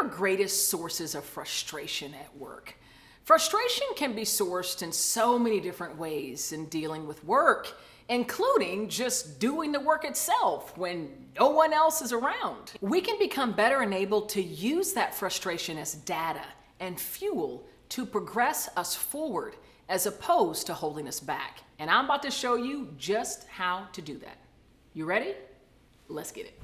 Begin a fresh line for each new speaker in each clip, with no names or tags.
greatest sources of frustration at work? Frustration can be sourced in so many different ways in dealing with work, including just doing the work itself when no one else is around. We can become better enabled to use that frustration as data and fuel to progress us forward as opposed to holding us back. And I'm about to show you just how to do that. You ready? Let's get it.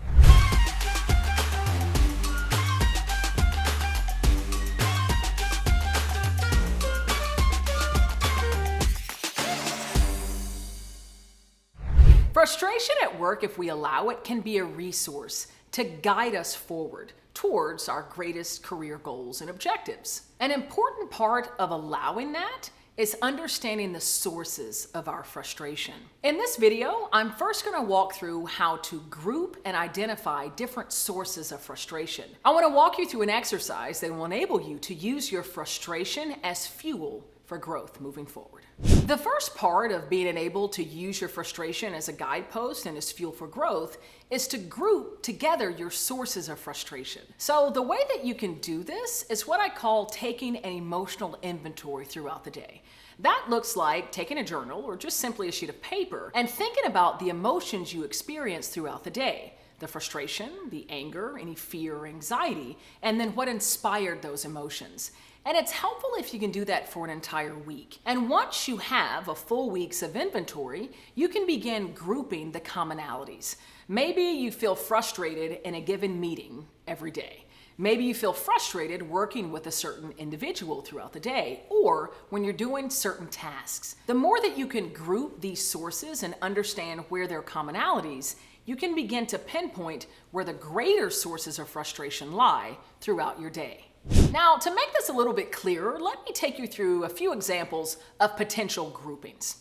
Frustration at work, if we allow it, can be a resource to guide us forward towards our greatest career goals and objectives. An important part of allowing that is understanding the sources of our frustration. In this video, I'm first going to walk through how to group and identify different sources of frustration. I want to walk you through an exercise that will enable you to use your frustration as fuel for growth moving forward. The first part of being able to use your frustration as a guidepost and as fuel for growth is to group together your sources of frustration. So the way that you can do this is what I call taking an emotional inventory throughout the day. That looks like taking a journal or just simply a sheet of paper and thinking about the emotions you experience throughout the day. The frustration, the anger, any fear or anxiety, and then what inspired those emotions. And it's helpful if you can do that for an entire week. And once you have a full week's of inventory, you can begin grouping the commonalities. Maybe you feel frustrated in a given meeting every day. Maybe you feel frustrated working with a certain individual throughout the day, or when you're doing certain tasks. The more that you can group these sources and understand where there are commonalities, you can begin to pinpoint where the greater sources of frustration lie throughout your day. Now, to make this a little bit clearer, let me take you through a few examples of potential groupings.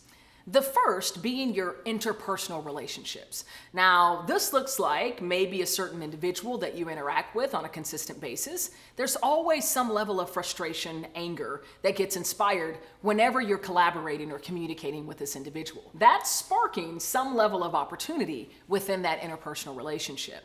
The first being your interpersonal relationships. Now, this looks like maybe a certain individual that you interact with on a consistent basis. There's always some level of frustration, anger that gets inspired whenever you're collaborating or communicating with this individual. That's sparking some level of opportunity within that interpersonal relationship.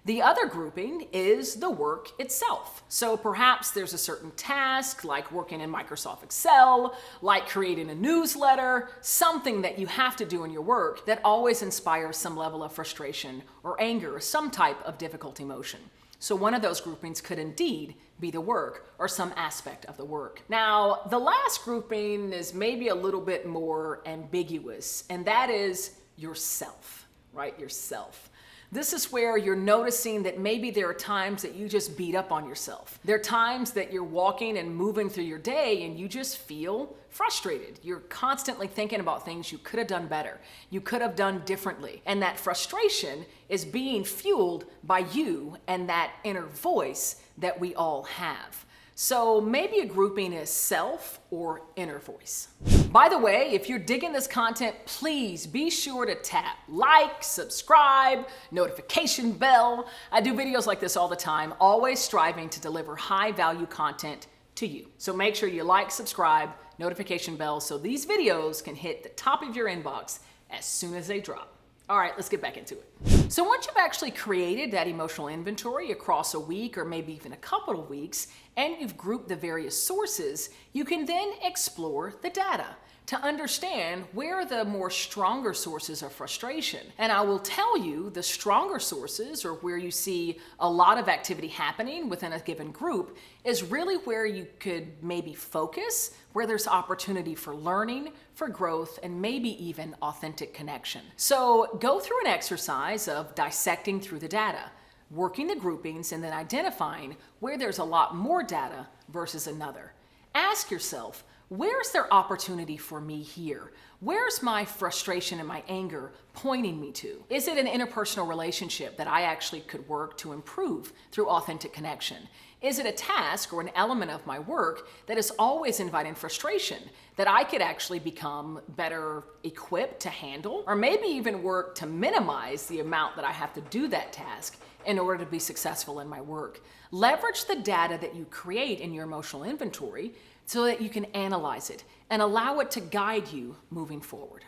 The other grouping is the work itself. So perhaps there's a certain task like working in Microsoft Excel, like creating a newsletter, something that you have to do in your work that always inspires some level of frustration or anger, some type of difficult emotion. So one of those groupings could indeed be the work or some aspect of the work. Now, the last grouping is maybe a little bit more ambiguous, and that is yourself, right? Yourself. This is where you're noticing that maybe there are times that you just beat up on yourself. There are times that you're walking and moving through your day and you just feel frustrated. You're constantly thinking about things you could have done better, you could have done differently. And that frustration is being fueled by you and that inner voice that we all have. So maybe a grouping is self or inner voice. By the way, if you're digging this content, please be sure to tap like, subscribe, notification bell. I do videos like this all the time, always striving to deliver high value content to you. So make sure you like, subscribe, notification bell so these videos can hit the top of your inbox as soon as they drop. All right, let's get back into it. So once you've actually created that emotional inventory across a week or maybe even a couple of weeks, and you've grouped the various sources, you can then explore the data to understand where are the more stronger sources of frustration. And I will tell you the stronger sources, or where you see a lot of activity happening within a given group, is really where you could maybe focus, where there's opportunity for learning, for growth, and maybe even authentic connection. So go through an exercise of dissecting through the data, working the groupings, and then identifying where there's a lot more data versus another. Ask yourself, where's there opportunity for me here? Where's my frustration and my anger pointing me to? Is it an interpersonal relationship that I actually could work to improve through authentic connection? Is it a task or an element of my work that is always inviting frustration that I could actually become better equipped to handle, or maybe even work to minimize the amount that I have to do that task in order to be successful in my work? Leverage the data that you create in your emotional inventory so that you can analyze it and allow it to guide you moving forward.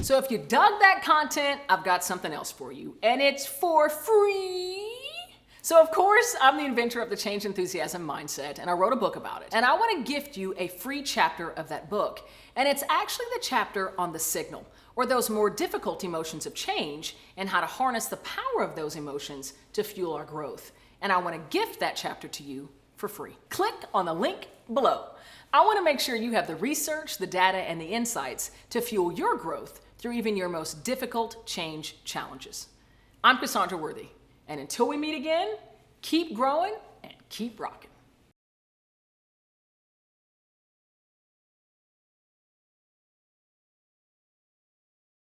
So if you dug that content, I've got something else for you, and it's for free. So of course, I'm the inventor of the change enthusiasm mindset, and I wrote a book about it. And I want to gift you a free chapter of that book. And it's actually the chapter on the signal, or those more difficult emotions of change, and how to harness the power of those emotions to fuel our growth. And I want to gift that chapter to you for free. Click on the link below. I want to make sure you have the research, the data, and the insights to fuel your growth through even your most difficult change challenges. I'm Cassandra Worthy, and until we meet again, keep growing and keep rocking.